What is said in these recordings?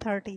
30۔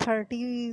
30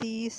30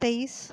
23